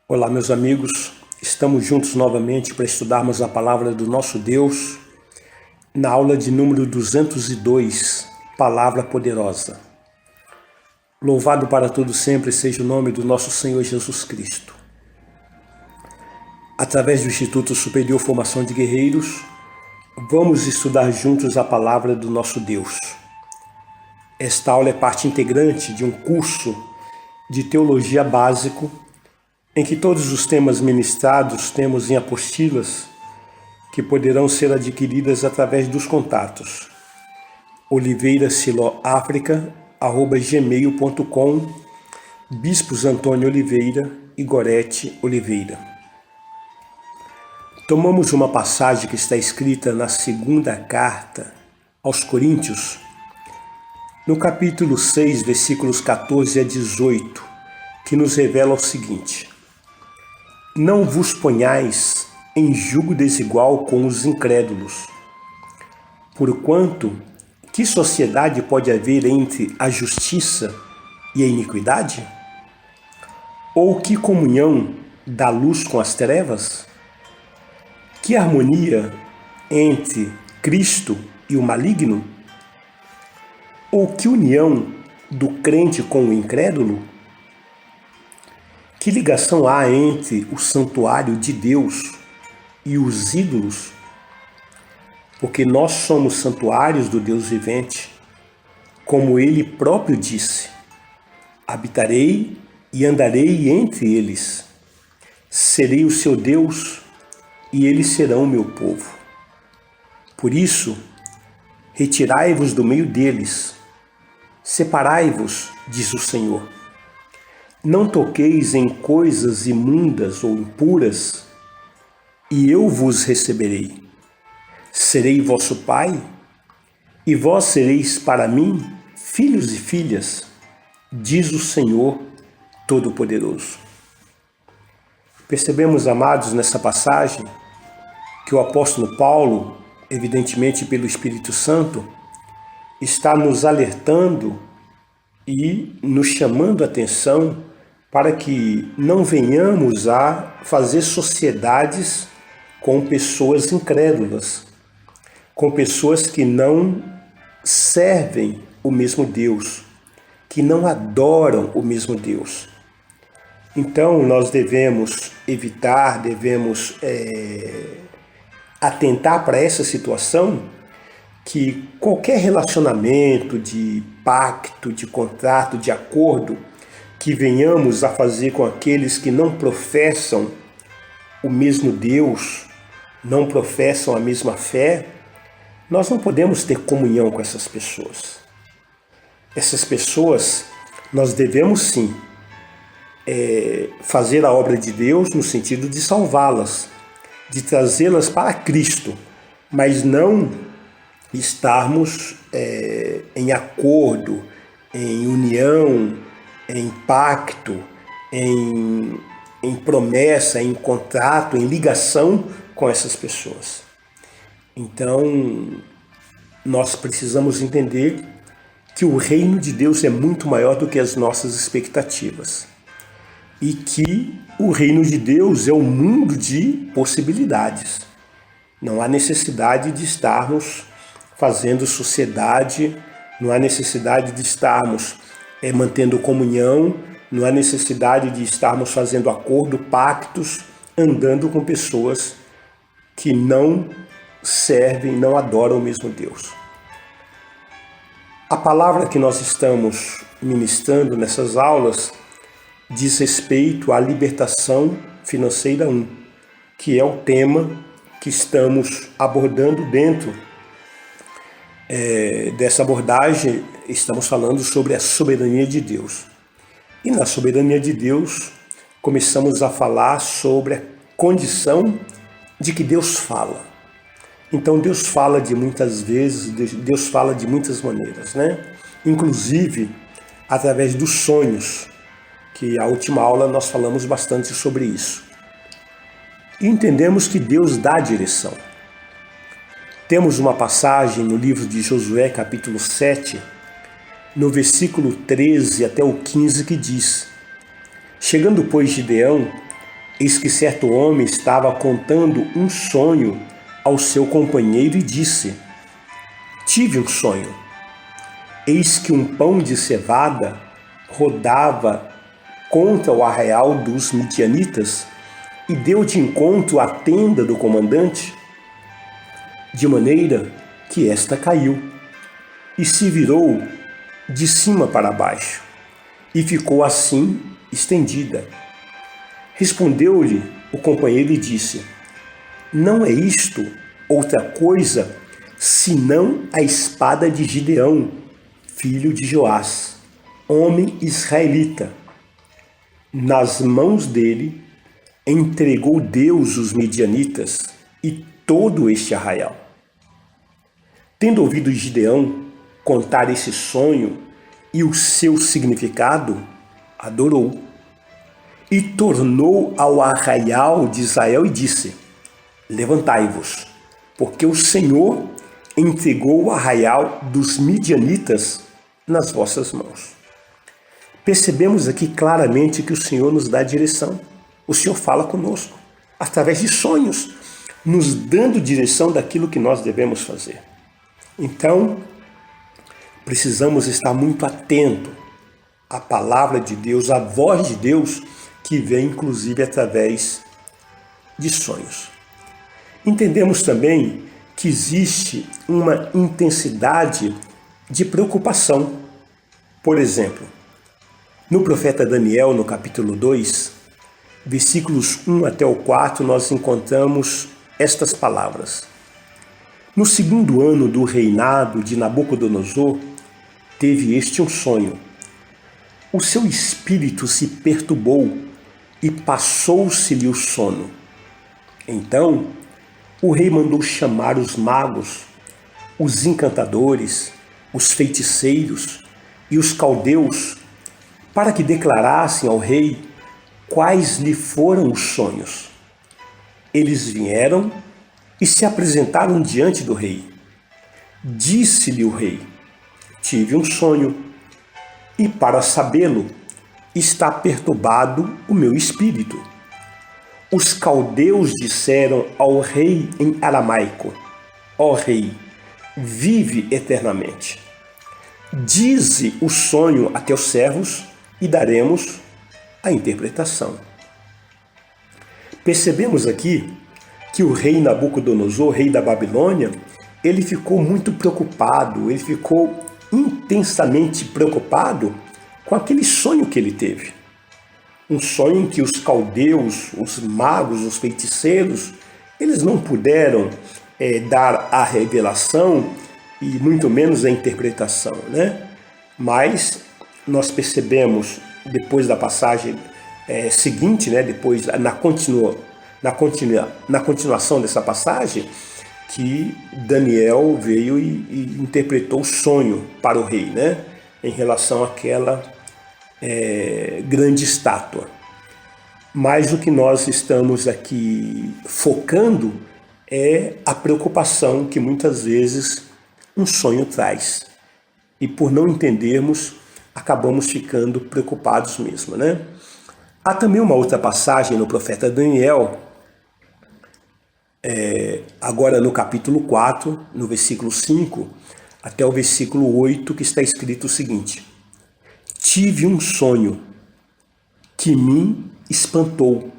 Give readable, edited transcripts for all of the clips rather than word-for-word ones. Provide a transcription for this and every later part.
Olá, meus amigos, estamos juntos novamente para estudarmos a palavra do nosso Deus na aula de número 202, Palavra Poderosa. Louvado para todo sempre seja o nome do nosso Senhor Jesus Cristo. Através do Instituto Superior Formação de Guerreiros, vamos estudar juntos a palavra do nosso Deus. Esta aula é parte integrante de um curso de teologia básico em que todos os temas ministrados temos em apostilas que poderão ser adquiridas através dos contatos oliveirasiloafrica@gmail.com, Bispos Antônio Oliveira e Gorete Oliveira. Tomamos uma passagem que está escrita na segunda carta aos Coríntios, no capítulo 6, versículos 14 a 18, que nos revela o seguinte: Não vos ponhais em jugo desigual com os incrédulos, porquanto que sociedade pode haver entre a justiça e a iniquidade? Ou que comunhão da luz com as trevas? Que harmonia entre Cristo e o maligno? Ou que união do crente com o incrédulo? Que ligação há entre o santuário de Deus e os ídolos? Porque nós somos santuários do Deus vivente, como ele próprio disse: habitarei e andarei entre eles, serei o seu Deus e eles serão o meu povo. Por isso, retirai-vos do meio deles, separai-vos, diz o Senhor. Não toqueis em coisas imundas ou impuras, e eu vos receberei. Serei vosso Pai, e vós sereis para mim filhos e filhas, diz o Senhor Todo-Poderoso. Percebemos, amados, nessa passagem, que o apóstolo Paulo, evidentemente pelo Espírito Santo, está nos alertando e nos chamando a atenção para que não venhamos a fazer sociedades com pessoas incrédulas, com pessoas que não servem o mesmo Deus, que não adoram o mesmo Deus. Então nós devemos evitar, devemos atentar para essa situação, que qualquer relacionamento de pacto, de contrato, de acordo que venhamos a fazer com aqueles que não professam o mesmo Deus, não professam a mesma fé, nós não podemos ter comunhão com essas pessoas. Essas pessoas, nós devemos sim fazer a obra de Deus no sentido de salvá-las, de trazê-las para Cristo, mas não estarmos em acordo, em união, em pacto, em promessa, em contrato, em ligação com essas pessoas. Então, nós precisamos entender que o reino de Deus é muito maior do que as nossas expectativas. E que o reino de Deus é um mundo de possibilidades. Não há necessidade de estarmos fazendo sociedade, não há necessidade de estarmos mantendo comunhão, não há necessidade de estarmos fazendo acordo, pactos, andando com pessoas que não servem, não adoram o mesmo Deus. A palavra que nós estamos ministrando nessas aulas diz respeito à libertação financeira 1, que é o tema que estamos abordando dentro dessa abordagem. Estamos falando sobre a soberania de Deus. E na soberania de Deus, começamos a falar sobre a condição de que Deus fala. Então Deus fala de muitas vezes, Deus fala de muitas maneiras, né? Inclusive através dos sonhos, que a última aula nós falamos bastante sobre isso. E entendemos que Deus dá direção. Temos uma passagem no livro de Josué, capítulo 7, no versículo 13 até o 15, que diz: Chegando, pois, Gideão Eis que certo homem estava contando um sonho ao seu companheiro e disse: tive um sonho. Eis que um pão de cevada rodava contra o arraial dos midianitas e deu de encontro à tenda do comandante, de maneira que esta caiu e se virou de cima para baixo e ficou assim estendida. Respondeu-lhe o companheiro e disse: não é isto outra coisa senão a espada de Gideão, filho de Joás, homem israelita. Nas mãos dele entregou Deus os midianitas e todo este arraial. Tendo ouvido Gideão contar esse sonho e o seu significado, adorou. E tornou ao arraial de Israel e disse: levantai-vos, porque o Senhor entregou o arraial dos midianitas nas vossas mãos. Percebemos aqui claramente que o Senhor nos dá direção. O Senhor fala conosco através de sonhos, nos dando direção daquilo que nós devemos fazer. Então, precisamos estar muito atentos à palavra de Deus, à voz de Deus, que vem inclusive através de sonhos. Entendemos também que existe uma intensidade de preocupação. Por exemplo, no profeta Daniel, no capítulo 2, versículos 1 até o 4, nós encontramos estas palavras. No segundo ano do reinado de Nabucodonosor, teve este um sonho. O seu espírito se perturbou e passou-se-lhe o sono. Então, o rei mandou chamar os magos, os encantadores, os feiticeiros e os caldeus, para que declarassem ao rei quais lhe foram os sonhos. Eles vieram e se apresentaram diante do rei. Disse-lhe o rei: tive um sonho, e para sabê-lo, está perturbado o meu espírito. Os caldeus disseram ao rei em aramaico: ó rei, vive eternamente. Dize o sonho a teus servos e daremos a interpretação. Percebemos aqui que o rei Nabucodonosor, rei da Babilônia, ele ficou muito preocupado, ele ficou intensamente preocupado com aquele sonho que ele teve. Um sonho em que os caldeus, os magos, os feiticeiros, eles não puderam dar a revelação e muito menos a interpretação, né? Mas nós percebemos depois da passagem seguinte, né? Depois na continuação dessa passagem, que Daniel veio e interpretou o sonho para o rei, né? Em relação àquela grande estátua. Mas o que nós estamos aqui focando é a preocupação que muitas vezes um sonho traz. E por não entendermos, acabamos ficando preocupados mesmo, né? Há também uma outra passagem no profeta Daniel, agora no capítulo 4, no versículo 5 até o versículo 8, que está escrito o seguinte: tive um sonho que me espantou,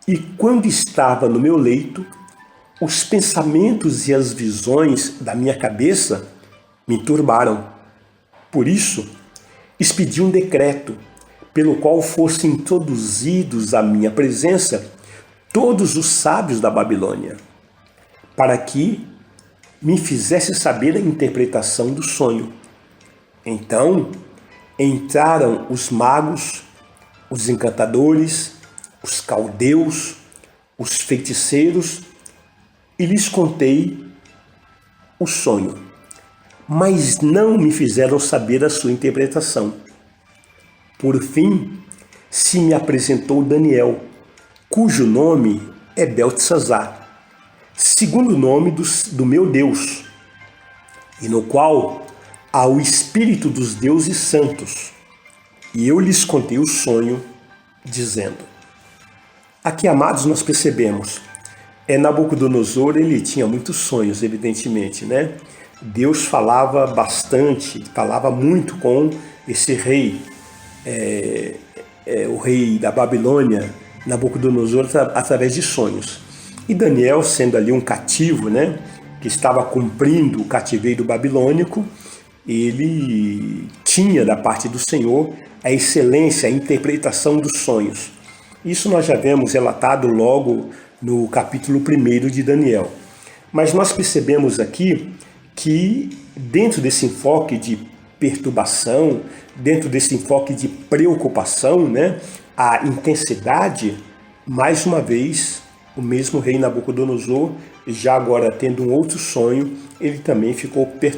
e quando estava no meu leito, os pensamentos e as visões da minha cabeça me turbaram. Por isso, expedi um decreto pelo qual fossem introduzidos à minha presença todos os sábios da Babilônia, para que me fizesse saber a interpretação do sonho. Então entraram os magos, os encantadores, os caldeus, os feiticeiros, e lhes contei o sonho, mas não me fizeram saber a sua interpretação. Por fim, se me apresentou Daniel, cujo nome é Beltesazar, segundo o nome do meu Deus, e no qual há o espírito dos deuses santos. E eu lhes contei o sonho, dizendo: Aqui, amados, nós percebemos, Nabucodonosor, ele tinha muitos sonhos, evidentemente, né? Deus falava bastante, falava muito com esse rei, o rei da Babilônia, Nabucodonosor, através de sonhos. E Daniel, sendo ali um cativo, né, que estava cumprindo o cativeiro babilônico, ele tinha da parte do Senhor a excelência, a interpretação dos sonhos. Isso nós já vemos relatado logo no capítulo 1 de Daniel. Mas nós percebemos aqui que dentro desse enfoque de perturbação, dentro desse enfoque de preocupação, né, a intensidade, mais uma vez, o mesmo rei Nabucodonosor, já agora tendo um outro sonho, ele também ficou perturbado.